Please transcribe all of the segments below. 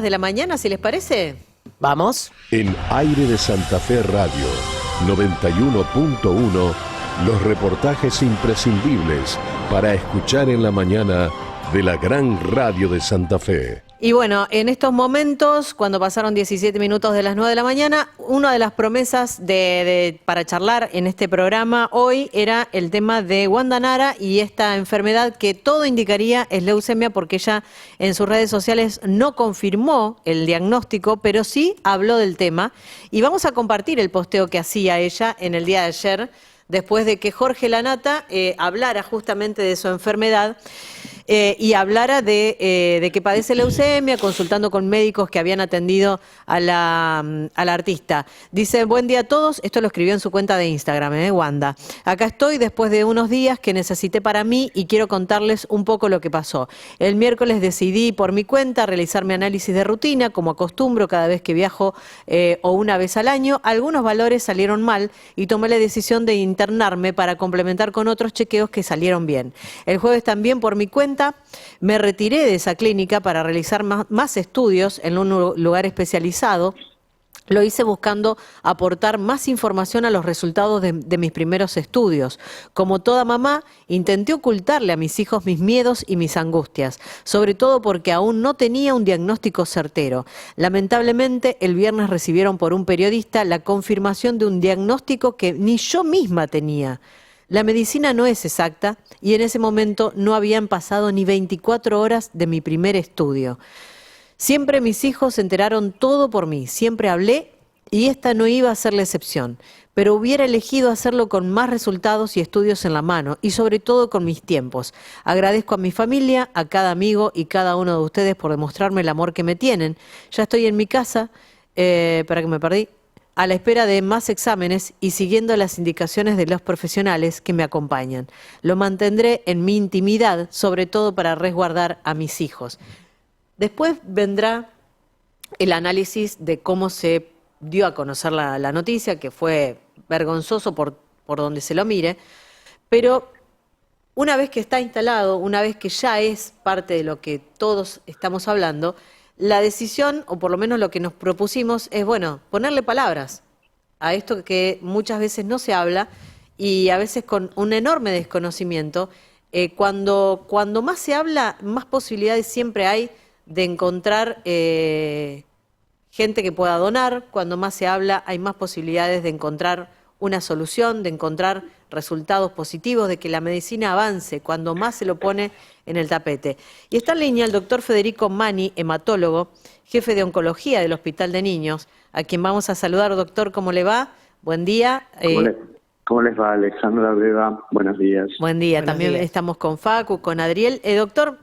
De la mañana, si les parece. Vamos. En Aire de Santa Fe Radio 91.1, los reportajes imprescindibles para escuchar en la mañana de la gran radio de Santa Fe. Y bueno, en estos momentos, cuando pasaron 17 minutos de las 9 de la mañana, una de las promesas para charlar en este programa hoy era el tema de Wanda Nara y esta enfermedad que todo indicaría es leucemia, porque ella en sus redes sociales no confirmó el diagnóstico, pero sí habló del tema. Y vamos a compartir el posteo que hacía ella en el día de ayer, después de que Jorge Lanata hablara justamente de su enfermedad. Y hablara de que padece leucemia, consultando con médicos que habían atendido a la artista. Dice: buen día a todos, esto lo escribió en su cuenta de Instagram, Wanda. Acá estoy después de unos días que necesité para mí y quiero contarles un poco lo que pasó. El miércoles decidí por mi cuenta realizar mi análisis de rutina, como acostumbro cada vez que viajo o una vez al año. Algunos valores salieron mal y tomé la decisión de internarme para complementar con otros chequeos que salieron bien. El jueves también por mi cuenta me retiré de esa clínica para realizar más estudios en un lugar especializado. Lo hice buscando aportar más información a los resultados de mis primeros estudios. Como toda mamá, intenté ocultarle a mis hijos mis miedos y mis angustias, sobre todo porque aún no tenía un diagnóstico certero. Lamentablemente, el viernes recibieron por un periodista la confirmación de un diagnóstico que ni yo misma tenía. La medicina no es exacta y en ese momento no habían pasado ni 24 horas de mi primer estudio. Siempre mis hijos se enteraron todo por mí, siempre hablé y esta no iba a ser la excepción, pero hubiera elegido hacerlo con más resultados y estudios en la mano y sobre todo con mis tiempos. Agradezco a mi familia, a cada amigo y cada uno de ustedes por demostrarme el amor que me tienen. Ya estoy en mi casa, para que me perdí, a la espera de más exámenes y siguiendo las indicaciones de los profesionales que me acompañan. Lo mantendré en mi intimidad, sobre todo para resguardar a mis hijos. Después vendrá el análisis de cómo se dio a conocer la noticia, que fue vergonzoso por donde se lo mire, pero una vez que está instalado, una vez que ya es parte de lo que todos estamos hablando, la decisión, o por lo menos lo que nos propusimos, es, bueno, ponerle palabras a esto que muchas veces no se habla y a veces con un enorme desconocimiento. Cuando más se habla, más posibilidades siempre hay de encontrar gente que pueda donar. Cuando más se habla, hay más posibilidades de encontrar una solución, de encontrar resultados positivos, de que la medicina avance, cuando más se lo pone en el tapete. Y está en línea el doctor Federico Mani, hematólogo, jefe de oncología del Hospital de Niños, a quien vamos a saludar. Doctor, ¿cómo le va? Buen día. ¿Cómo les va, Alexandra Beba? Buenos días. Buen día. Buenos También días. Estamos con Facu, con Adriel. Doctor,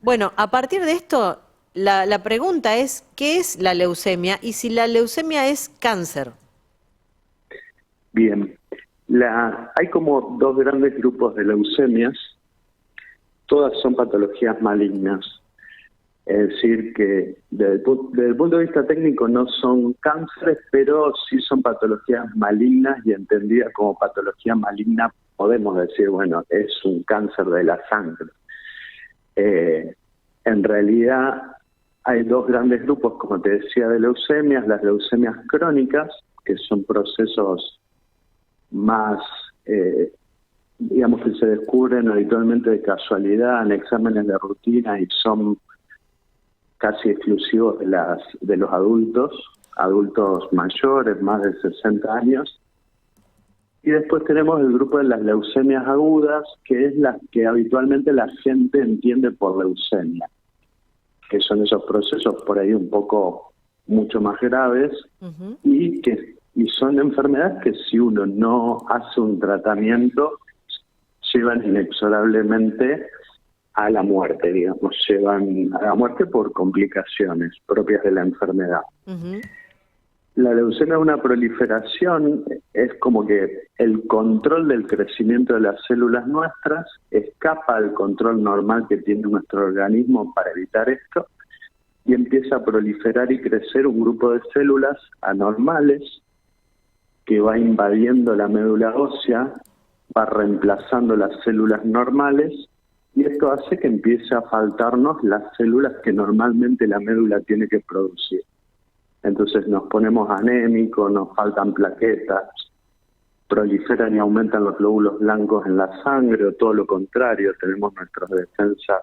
bueno, a partir de esto, la pregunta es, ¿qué es la leucemia? Y si la leucemia es cáncer. Bien, hay como dos grandes grupos de leucemias, todas son patologías malignas, es decir que desde el punto de vista técnico no son cánceres, pero sí son patologías malignas y entendidas como patología maligna podemos decir, bueno, es un cáncer de la sangre. En realidad hay dos grandes grupos, como te decía, de leucemias, las leucemias crónicas, que son procesos más, digamos, que se descubren habitualmente de casualidad en exámenes de rutina y son casi exclusivos de los adultos mayores, más de 60 años. Y después tenemos el grupo de las leucemias agudas, que es la que habitualmente la gente entiende por leucemia, que son esos procesos por ahí un poco mucho más graves y son enfermedades que si uno no hace un tratamiento llevan inexorablemente a la muerte, digamos, llevan a la muerte por complicaciones propias de la enfermedad. La leucemia es una proliferación, es como que el control del crecimiento de las células nuestras escapa al control normal que tiene nuestro organismo para evitar esto y empieza a proliferar y crecer un grupo de células anormales que va invadiendo la médula ósea, va reemplazando las células normales y esto hace que empiece a faltarnos las células que normalmente la médula tiene que producir. Entonces nos ponemos anémicos, nos faltan plaquetas, proliferan y aumentan los glóbulos blancos en la sangre, o todo lo contrario, tenemos nuestras defensas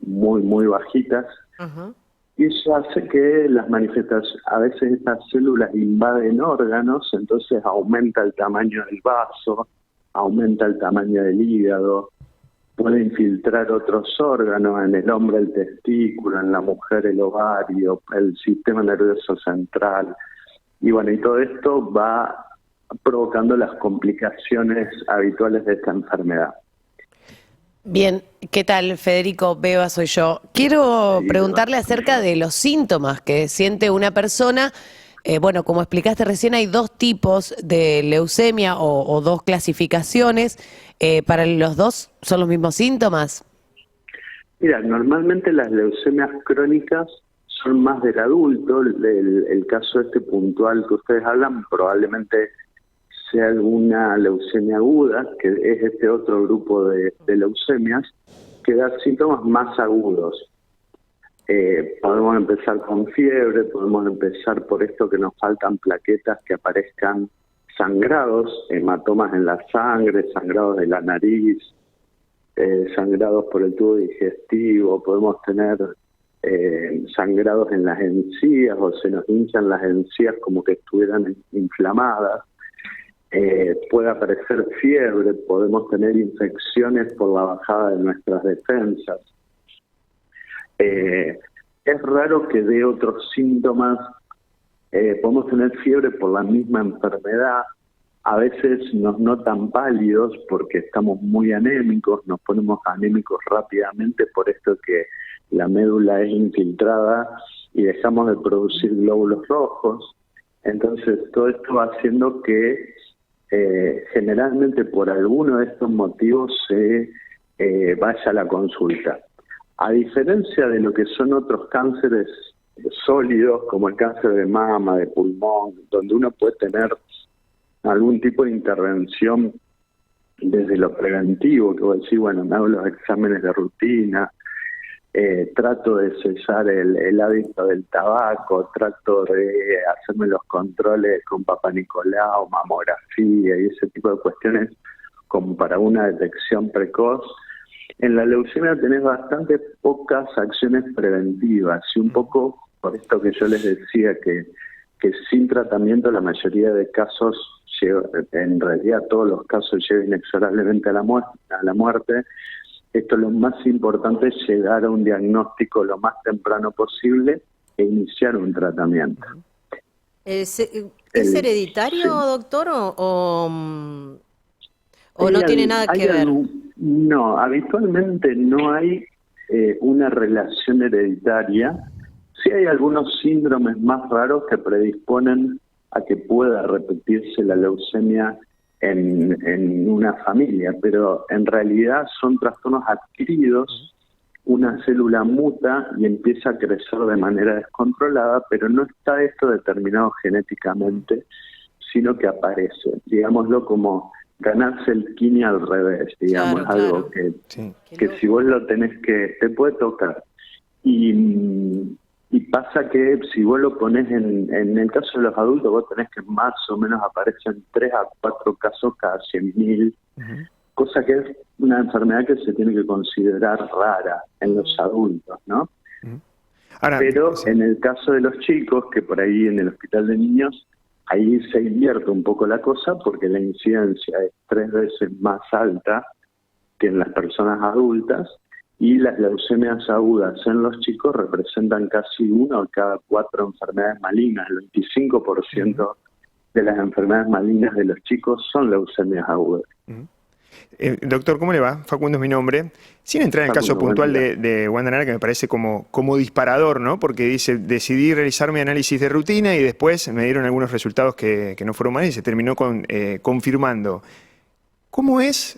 muy bajitas. Ajá. Y eso hace que las manifestaciones, a veces estas células invaden órganos, entonces aumenta el tamaño del vaso, aumenta el tamaño del hígado, puede infiltrar otros órganos, en el hombre el testículo, en la mujer el ovario, el sistema nervioso central. Y bueno, y todo esto va provocando las complicaciones habituales de esta enfermedad. Bien, ¿qué tal, Federico? Beba soy yo. Quiero Sí, preguntarle acerca de los síntomas que siente una persona. Bueno, como explicaste recién, hay dos tipos de leucemia o dos clasificaciones. ¿Para los dos son los mismos síntomas? Mira, normalmente las leucemias crónicas son más del adulto. El caso este puntual que ustedes hablan probablemente sea alguna leucemia aguda, que es este otro grupo de leucemias, que da síntomas más agudos. Podemos empezar con fiebre, podemos empezar por esto que nos faltan plaquetas, que aparezcan sangrados, hematomas en la sangre, sangrados de la nariz, sangrados por el tubo digestivo, podemos tener sangrados en las encías, o se nos hinchan las encías como que estuvieran inflamadas. Puede aparecer fiebre, podemos tener infecciones por la bajada de nuestras defensas. Es raro que dé otros síntomas. Podemos tener fiebre por la misma enfermedad. A veces nos notan pálidos porque estamos muy anémicos, nos ponemos anémicos rápidamente por esto que la médula es infiltrada y dejamos de producir glóbulos rojos. Entonces todo esto va haciendo que generalmente por alguno de estos motivos se vaya a la consulta. A diferencia de lo que son otros cánceres sólidos, como el cáncer de mama, de pulmón, donde uno puede tener algún tipo de intervención desde lo preventivo, que voy a decir, bueno, me hago los exámenes de rutina, trato de cesar el hábito del tabaco, trato de hacerme los controles con Papá Nicolau, mamografía y ese tipo de cuestiones como para una detección precoz. En la leucemia tenés bastante pocas acciones preventivas y un poco por esto que yo les decía que sin tratamiento la mayoría de casos, en realidad todos los casos llegan inexorablemente a la muerte. Esto lo más importante es llegar a un diagnóstico lo más temprano posible e iniciar un tratamiento. ¿Es hereditario, sí. doctor, o no tiene nada que ver? No, habitualmente no hay una relación hereditaria. Sí hay algunos síndromes más raros que predisponen a que pueda repetirse la leucemia en una familia, pero en realidad son trastornos adquiridos. Una célula muta y empieza a crecer de manera descontrolada, pero no está esto determinado genéticamente, sino que aparece, digámoslo como ganarse el quini al revés, digamos, Claro, algo claro. que si vos lo tenés que, te puede tocar. Y pasa que si vos lo ponés en el caso de los adultos, vos tenés que más o menos aparecen 3 a 4 casos cada 100.000, cosa que es una enfermedad que se tiene que considerar rara en los adultos, ¿no? Ahora, pero sí, en el caso de los chicos, que por ahí en el hospital de niños, ahí se invierte un poco la cosa porque la incidencia es 3 veces más alta que en las personas adultas, y las leucemias agudas en los chicos representan casi 1 de cada 4 enfermedades malignas. El 25% de las enfermedades malignas de los chicos son leucemias agudas. doctor, ¿cómo le va? Facundo es mi nombre. Sin entrar en el caso Facundo, puntual buen día. de Wanda Nara, que me parece como disparador, ¿no? Porque dice, decidí realizar mi análisis de rutina y después me dieron algunos resultados que no fueron mal y se terminó confirmando. ¿Cómo es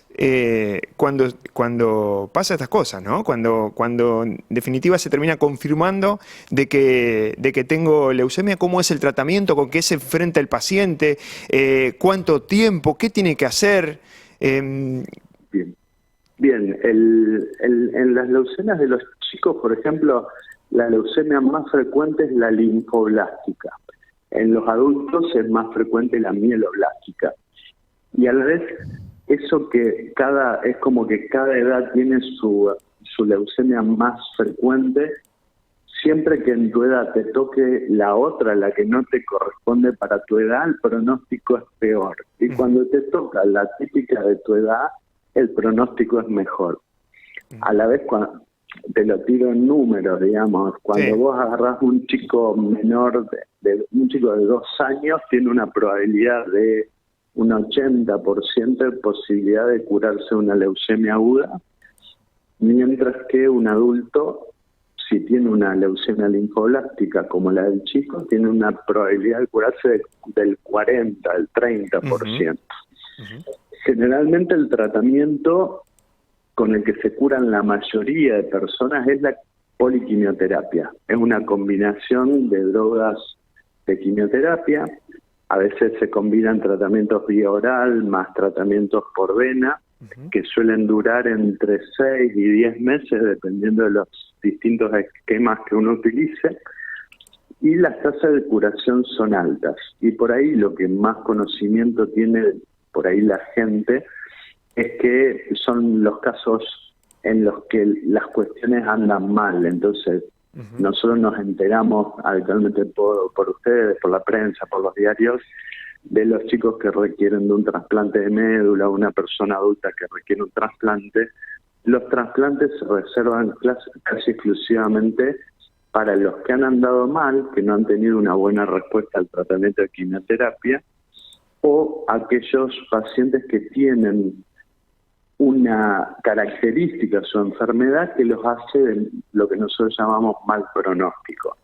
cuando pasa estas cosas, ¿no? Cuando en definitiva se termina confirmando de que tengo leucemia, ¿cómo es el tratamiento? ¿Con qué se enfrenta el paciente? ¿Cuánto tiempo? ¿Qué tiene que hacer? Bien. Bien, en las leucemias de los chicos, por ejemplo, la leucemia más frecuente es la linfoblástica. En los adultos es más frecuente la mieloblástica. Y a la vez, eso que es como que cada edad tiene su leucemia más frecuente. Siempre que en tu edad te toque la otra, la que no te corresponde para tu edad, el pronóstico es peor. Y cuando te toca la típica de tu edad, el pronóstico es mejor. A la vez, cuando te lo tiro en números, digamos, cuando vos agarrás un chico menor, un chico de 2 años, tiene una probabilidad de un 80% de posibilidad de curarse una leucemia aguda, mientras que un adulto, si tiene una leucemia linfoblástica como la del chico, tiene una probabilidad de curarse del 40 al 30%. Generalmente el tratamiento con el que se curan la mayoría de personas es la poliquimioterapia. Es una combinación de drogas de quimioterapia. A veces se combinan tratamientos vía oral más tratamientos por vena, que suelen durar entre 6 y 10 meses, dependiendo de los distintos esquemas que uno utilice. Y las tasas de curación son altas. Y por ahí lo que más conocimiento tiene por ahí la gente es que son los casos en los que las cuestiones andan mal. Entonces, nosotros nos enteramos habitualmente por ustedes, por la prensa, por los diarios, de los chicos que requieren de un trasplante de médula, una persona adulta que requiere un trasplante. Los trasplantes se reservan casi exclusivamente para los que han andado mal, que no han tenido una buena respuesta al tratamiento de quimioterapia, o aquellos pacientes que tienen una característica de su enfermedad que los hace de lo que nosotros llamamos mal pronóstico.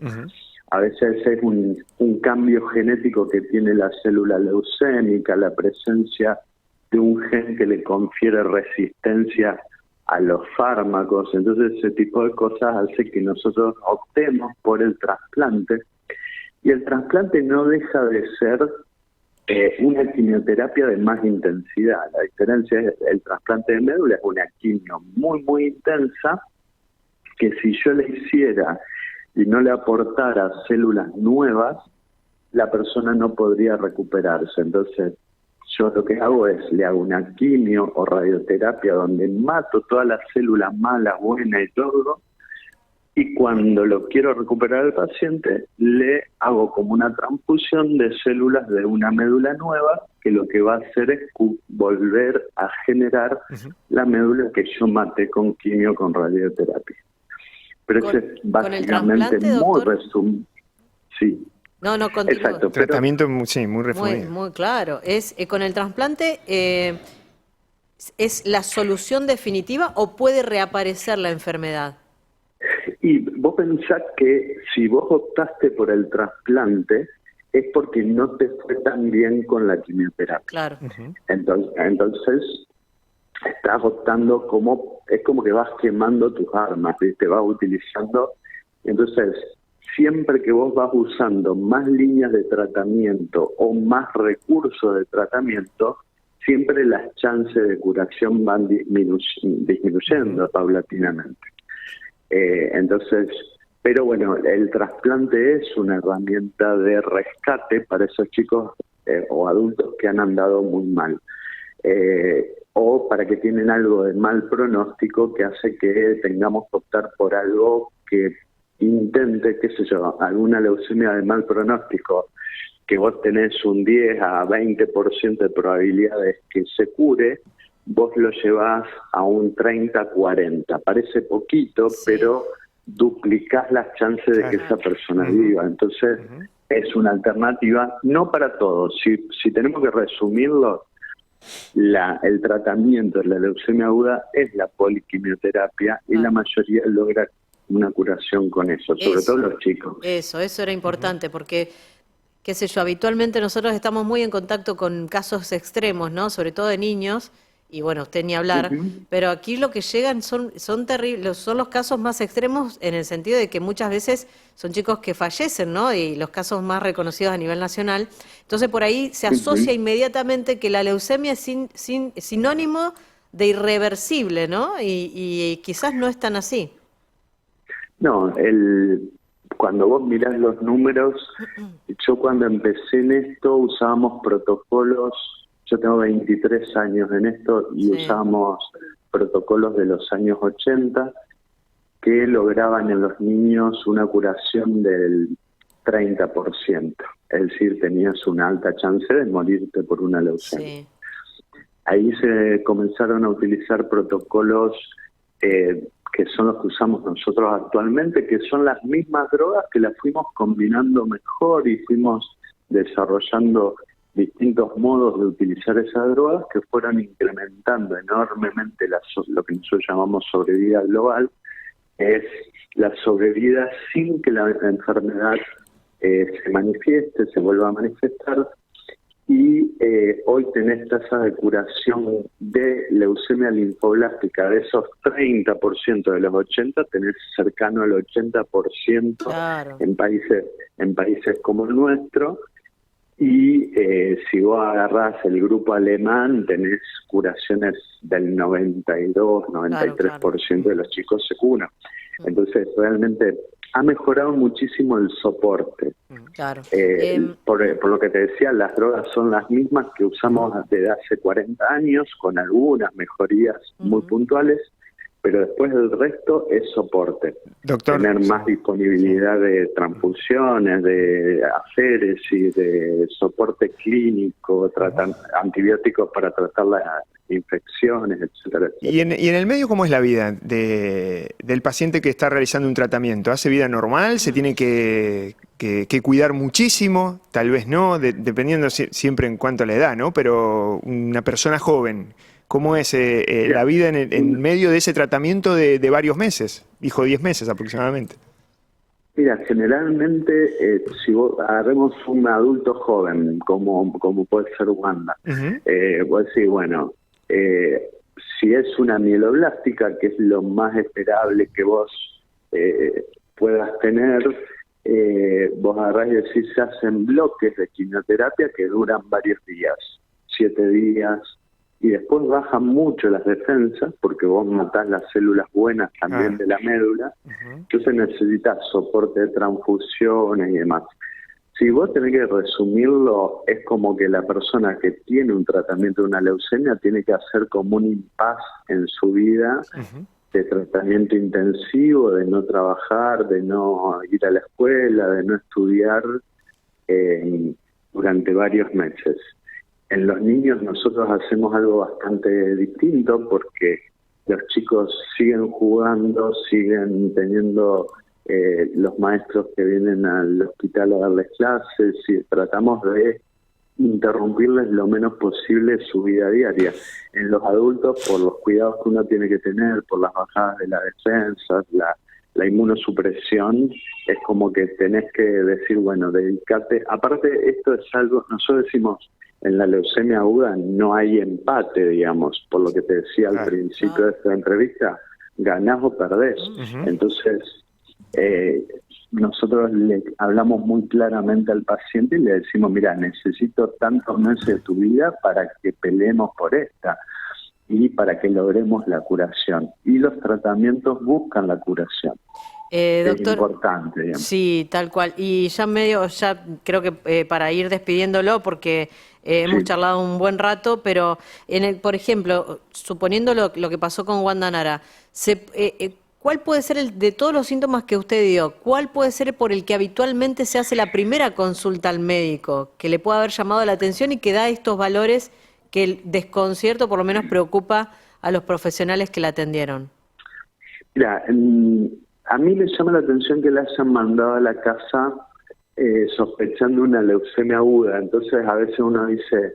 A veces es un cambio genético que tiene la célula leucémica, la presencia de un gen que le confiere resistencia a los fármacos. Entonces ese tipo de cosas hace que nosotros optemos por el trasplante. Y el trasplante no deja de ser una quimioterapia de más intensidad. La diferencia es el trasplante de médula es una quimio muy, muy intensa, que si yo le hiciera y no le aportara células nuevas, la persona no podría recuperarse. Entonces, yo lo que hago es, le hago una quimio o radioterapia donde mato todas las células malas, buenas y todo, y cuando lo quiero recuperar al paciente, le hago como una transfusión de células de una médula nueva, que lo que va a hacer es volver a generar la médula que yo maté con quimio, con radioterapia. Pero eso es básicamente muy resumido. Sí. No, continúa. Exacto. Tratamiento muy resumido. Muy claro. Es con el trasplante, ¿es la solución definitiva o puede reaparecer la enfermedad? Y vos pensás que si vos optaste por el trasplante es porque no te fue tan bien con la quimioterapia. Claro. Entonces estás optando es como que vas quemando tus armas, ¿viste? Vas utilizando. Entonces, siempre que vos vas usando más líneas de tratamiento o más recursos de tratamiento, siempre las chances de curación van disminuyendo paulatinamente. Entonces, pero bueno, el trasplante es una herramienta de rescate para esos chicos o adultos que han andado muy mal, o para que tienen algo de mal pronóstico que hace que tengamos que optar por algo que intente, qué sé yo, alguna leucemia de mal pronóstico, que vos tenés un 10 a 20% de probabilidades que se cure, vos lo llevás a un 30-40. Parece poquito, pero duplicás las chances de que esa persona viva. Entonces, es una alternativa, no para todos. Si tenemos que resumirlo, el tratamiento de la leucemia aguda es la poliquimioterapia y la mayoría logra una curación con eso, sobre todo los chicos. Eso era importante porque, qué sé yo, habitualmente nosotros estamos muy en contacto con casos extremos, ¿no? Sobre todo de niños. Y bueno, usted ni hablar, pero aquí lo que llegan son terribles, son los casos más extremos en el sentido de que muchas veces son chicos que fallecen, ¿no? Y los casos más reconocidos a nivel nacional. Entonces por ahí se asocia inmediatamente que la leucemia es sinónimo de irreversible, ¿no? Y quizás no es tan así. No, cuando vos mirás los números, yo cuando empecé en esto usábamos protocolos, yo tengo 23 años en esto y Sí. usábamos protocolos de los años 80 que lograban en los niños una curación del 30%, es decir, tenías una alta chance de morirte por una leucemia. Sí. Ahí se comenzaron a utilizar protocolos que son los que usamos nosotros actualmente, que son las mismas drogas que las fuimos combinando mejor y fuimos desarrollando distintos modos de utilizar esas drogas que fueron incrementando enormemente lo que nosotros llamamos sobrevida global, es la sobrevida sin que la enfermedad se manifieste, se vuelva a manifestar. Y hoy tenés tasas de curación de leucemia linfoblástica de esos 30% de los 80, tenés cercano al 80% Claro. en países como el nuestro. Y si vos agarrás el grupo alemán, tenés curaciones del 92, 93% de los chicos se curan. Entonces, realmente ha mejorado muchísimo el soporte. Claro. Por lo que te decía, las drogas son las mismas que usamos desde hace 40 años, con algunas mejorías muy puntuales, pero después el resto es soporte. Doctor, tener más disponibilidad de transfusiones, de aféresis, de soporte clínico, antibióticos para tratar las infecciones, etcétera, etcétera. ¿Y en el medio cómo es la vida del paciente que está realizando un tratamiento? ¿Hace vida normal? ¿Se tiene que cuidar muchísimo? Tal vez no, dependiendo siempre en cuanto a la edad, ¿no? Pero una persona joven, ¿cómo es la vida en medio de ese tratamiento de varios meses? Dijo 10 meses aproximadamente. Mira, generalmente, si vos agarremos un adulto joven, como puede ser Wanda, vos decís, bueno, si es una mieloblástica, que es lo más esperable que vos puedas tener, vos agarrás y decís, se hacen bloques de quimioterapia que duran varios días, 7 días, y después bajan mucho las defensas, porque vos matás las células buenas también de la médula, entonces necesitas soporte de transfusiones y demás. Si vos tenés que resumirlo, es como que la persona que tiene un tratamiento de una leucemia tiene que hacer como un impasse en su vida de tratamiento intensivo, de no trabajar, de no ir a la escuela, de no estudiar durante varios meses. En los niños nosotros hacemos algo bastante distinto porque los chicos siguen jugando, siguen teniendo los maestros que vienen al hospital a darles clases y tratamos de interrumpirles lo menos posible su vida diaria. En los adultos, por los cuidados que uno tiene que tener, por las bajadas de las defensas, la inmunosupresión, es como que tenés que decir, bueno, dedicate. Aparte, esto es algo, nosotros decimos, en la leucemia aguda no hay empate, digamos, por lo que te decía al principio de esta entrevista, ganás o perdés. Entonces, nosotros le hablamos muy claramente al paciente y le decimos, mira, necesito tantos meses de tu vida para que peleemos por esta y para que logremos la curación. Y los tratamientos buscan la curación. Doctor, es importante, digamos. Sí, tal cual. Y ya creo que para ir despidiéndolo, porque hemos charlado un buen rato, pero por ejemplo, suponiendo lo que pasó con Wanda Nara, ¿cuál puede ser de todos los síntomas que usted dio, cuál puede ser por el que habitualmente se hace la primera consulta al médico, que le pueda haber llamado la atención y que da estos valores que el desconcierto por lo menos preocupa a los profesionales que la atendieron? Mira, a mí me llama la atención que la hayan mandado a la casa sospechando una leucemia aguda. Entonces a veces uno dice,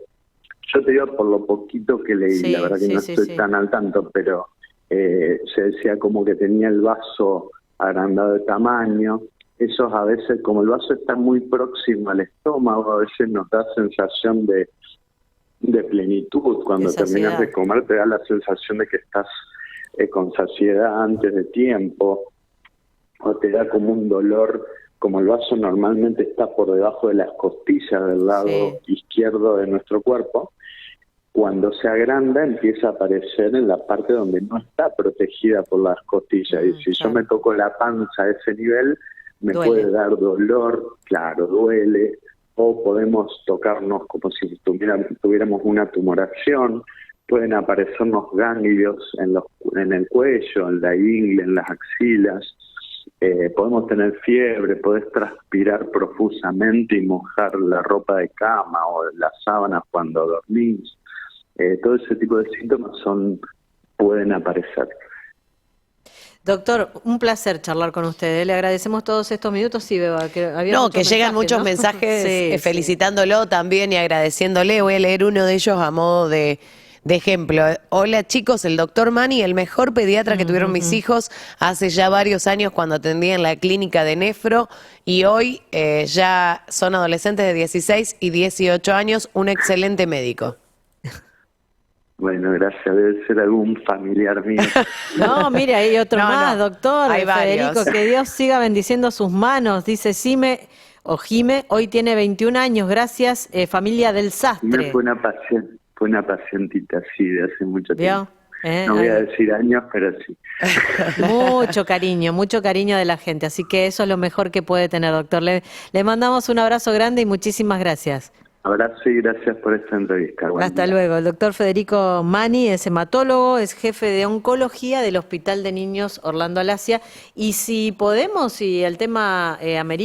yo te digo por lo poquito que leí, la verdad que no estoy tan al tanto, pero se decía como que tenía el vaso agrandado de tamaño. Esos a veces, como el vaso está muy próximo al estómago, a veces nos da sensación de plenitud. Cuando terminas de comer te da la sensación de que estás con saciedad antes de tiempo, o te da como un dolor, como el vaso normalmente está por debajo de las costillas del lado izquierdo de nuestro cuerpo, cuando se agranda empieza a aparecer en la parte donde no está protegida por las costillas. Y si yo me toco la panza a ese nivel, me Duele. puede dar dolor, claro, duele, o podemos tocarnos como si tuviéramos una tumoración, pueden aparecernos ganglios en el cuello, en la ingle, en las axilas, podemos tener fiebre, podés transpirar profusamente y mojar la ropa de cama o las sábanas cuando dormís. Todo ese tipo de síntomas pueden aparecer. Doctor, un placer charlar con usted. Le agradecemos todos estos minutos. Sí, Beba, que había No, muchos que llegan muchos ¿no? mensajes Sí, felicitándolo también y agradeciéndole. Voy a leer uno de ellos a modo de ejemplo. Hola chicos, el doctor Mani, el mejor pediatra que tuvieron mis hijos hace ya varios años cuando atendía en la clínica de nefro y hoy ya son adolescentes de 16 y 18 años, un excelente médico. Bueno, gracias. Debe ser algún familiar mío. No, mire, hay otro No, más, no, doctor. hay Federico, varios. que Dios siga bendiciendo sus manos. Dice Jime, hoy tiene 21 años. Gracias, familia del Sastre. Fue una pacientita, sí, de hace mucho ¿Vio? tiempo. No voy a decir años, pero sí. Mucho cariño de la gente. Así que eso es lo mejor que puede tener, doctor. Le mandamos un abrazo grande y muchísimas gracias. Abrazo y gracias por esta entrevista. Buen Hasta día. luego. El doctor Federico Mani es hematólogo, es jefe de oncología del Hospital de Niños Orlando Alasia. Y si podemos, si el tema amerita,